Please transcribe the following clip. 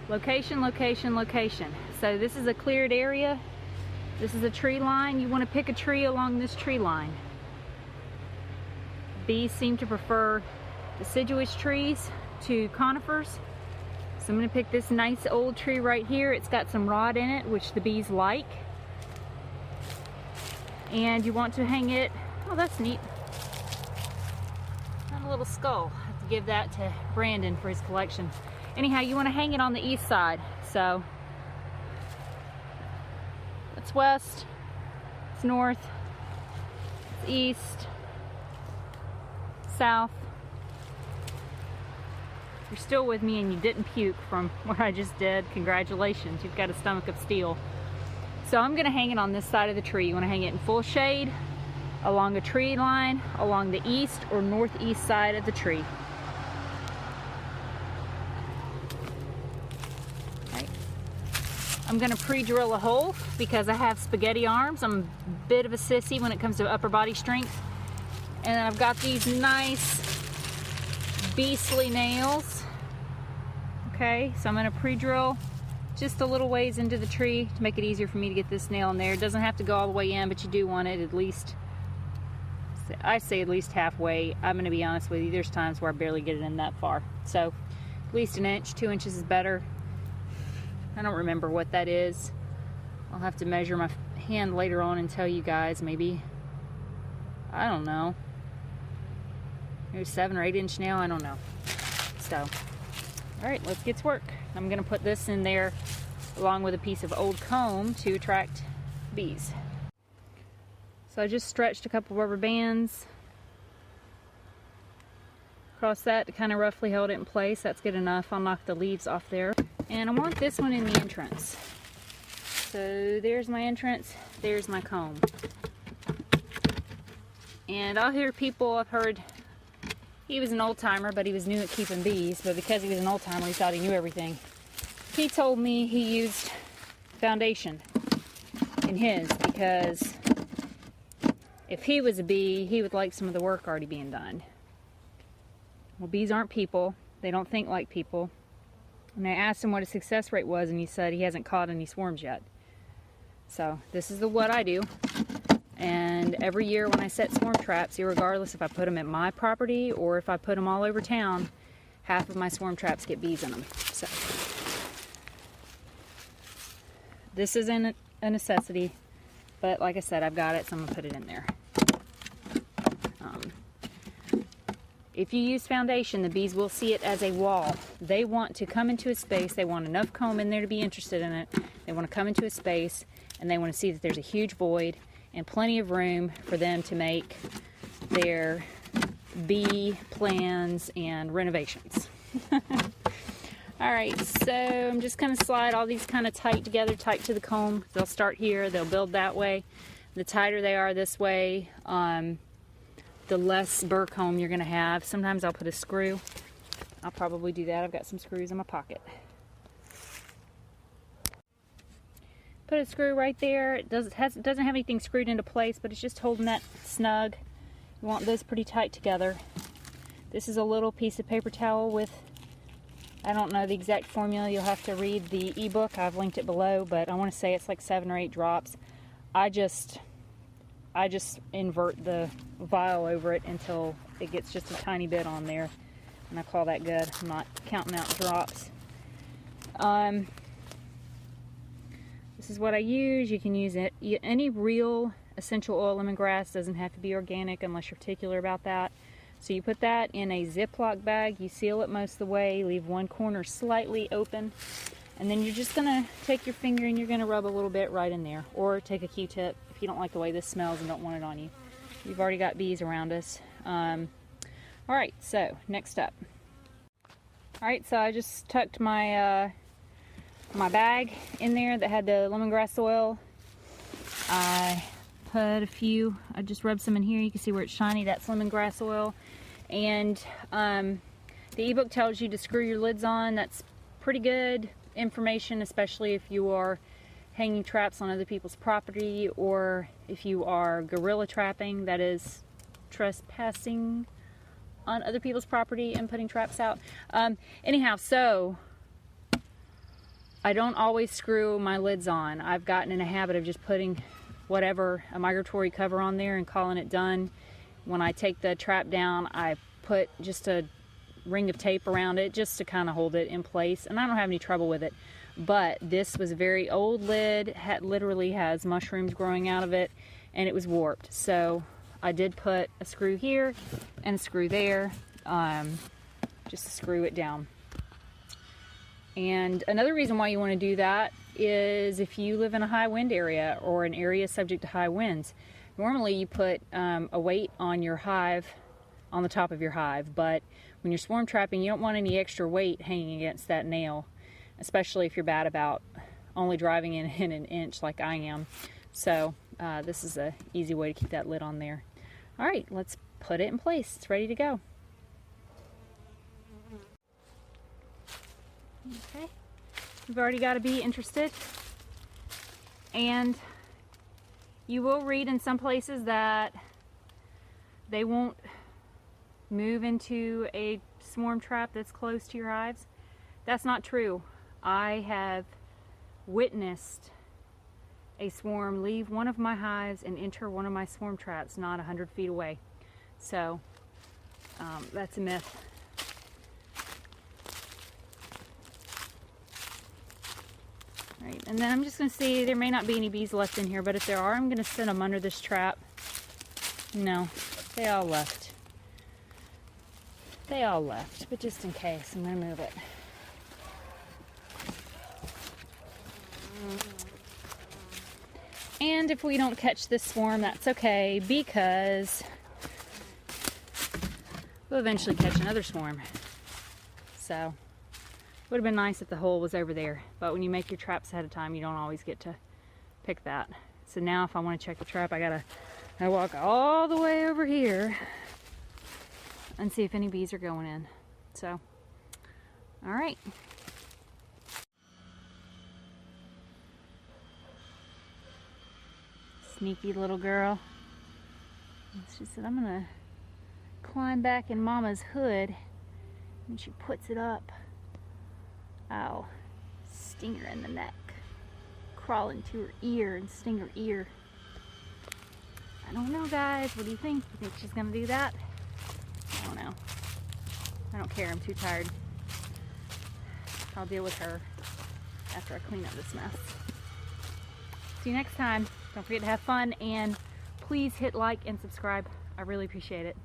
Location, location, location. So this is a cleared area. This is a tree line. You want to pick a tree along this tree line. Bees seem to prefer deciduous trees to conifers. So I'm going to pick this nice old tree right here. It's got some rod in it, which the bees like. And you want to hang it, oh, that's neat. And a little skull. I have to give that to Brandon for his collection. Anyhow, you want to hang it on the east side. So it's west, it's north, it's east, south. If you're still with me and you didn't puke from what I just did, congratulations, you've got a stomach of steel. So I'm going to hang it on this side of the tree. You want to hang it in full shade, along a tree line, along the east or northeast side of the tree. Right. I'm going to pre-drill a hole because I have spaghetti arms. I'm a bit of a sissy when it comes to upper body strength. And then I've got these nice beastly nails. Okay, so I'm going to pre-drill just a little ways into the tree to make it easier for me to get this nail in there. It doesn't have to go all the way in, but you do want it at least, I say at least halfway. I'm going to be honest with you, there's times where I barely get it in that far. So at least an inch, 2 inches is better. I don't remember what that is. I'll have to measure my hand later on and tell you guys. Maybe, I don't know, maybe 7 or 8 inch nail, I don't know. So all right, let's get to work. I'm going to put this in there along with a piece of old comb to attract bees. So I just stretched a couple rubber bands across that to kind of roughly hold it in place. That's good enough. I'll knock the leaves off there. And I want this one in the entrance. So there's my entrance, there's my comb. And I'll hear people, I've heard, he was an old timer, but he was new at keeping bees. But because he was an old timer, he thought he knew everything. He told me he used foundation in his because if he was a bee, he would like some of the work already being done. Well, bees aren't people. They don't think like people. And I asked him what his success rate was, and he said he hasn't caught any swarms yet. So this is what I do. And every year when I set swarm traps, regardless if I put them at my property or if I put them all over town, half of my swarm traps get bees in them. So this isn't a necessity, but like I said, I've got it, so I'm gonna put it in there. If you use foundation, the bees will see it as a wall. They want to come into a space, they want enough comb in there to be interested in it. They want to come into a space and they want to see that there's a huge void and plenty of room for them to make their bee plans and renovations. All right, so I'm just going to slide all these kind of tight together, tight to the comb. They'll start here, they'll build that way. The tighter they are this way, the less burr comb you're going to have. Sometimes I'll put a screw. I'll probably do that. I've got some screws in my pocket. Put a screw right there. It doesn't have anything screwed into place, but it's just holding that snug. You want those pretty tight together. This is a little piece of paper towel with, I don't know the exact formula. You'll have to read the ebook. I've linked it below, but I want to say it's like 7 or 8 drops. I just invert the vial over it until it gets just a tiny bit on there, and I call that good. I'm not counting out drops. This is what I use. You can use it. Any real essential oil lemongrass, doesn't have to be organic unless you're particular about that. So you put that in a Ziploc bag, you seal it most of the way, leave one corner slightly open, and then you're just gonna take your finger and you're gonna rub a little bit right in there, or take a Q-tip if you don't like the way this smells and don't want it on you. We've already got bees around us. Alright, so next up. Alright, so I just tucked my my bag in there that had the lemongrass oil. I put a few, I just rubbed some in here. You can see where it's shiny, that's lemongrass oil. And the ebook tells you to screw your lids on. That's pretty good information, especially if you are hanging traps on other people's property, or if you are guerrilla trapping, that is trespassing on other people's property and putting traps out. Anyhow, so I don't always screw my lids on. I've gotten in a habit of just putting whatever, a migratory cover on there and calling it done. When I take the trap down, I put just a ring of tape around it just to kind of hold it in place, and I don't have any trouble with it. But this was a very old lid, literally has mushrooms growing out of it, and it was warped. So I did put a screw here and a screw there, just to screw it down. And another reason why you want to do that is if you live in a high wind area or an area subject to high winds. Normally you put a weight on your hive, on the top of your hive, but when you're swarm trapping, you don't want any extra weight hanging against that nail, especially if you're bad about only driving in an inch like I am. So this is an easy way to keep that lid on there. All right, let's put it in place. It's ready to go. Okay, you've already got a bee interested, and you will read in some places that they won't move into a swarm trap that's close to your hives. That's not true. I have witnessed a swarm leave one of my hives and enter one of my swarm traps not 100 feet away. So that's a myth. Right, and then I'm just going to see, there may not be any bees left in here, but if there are, I'm going to set them under this trap. No, they all left. They all left, but just in case, I'm going to move it. And if we don't catch this swarm, that's okay, because we'll eventually catch another swarm. So would have been nice if the hole was over there, but when you make your traps ahead of time, you don't always get to pick that. So now if I want to check the trap, I walk all the way over here and see if any bees are going in. So, all right. Sneaky little girl. She said, I'm gonna climb back in Mama's hood, and she puts it up. Ow, sting her in the neck. Crawl into her ear and sting her ear. I don't know, guys. What do you think? You think she's gonna do that? I don't know. I don't care. I'm too tired. I'll deal with her after I clean up this mess. See you next time. Don't forget to have fun, and please hit like and subscribe. I really appreciate it.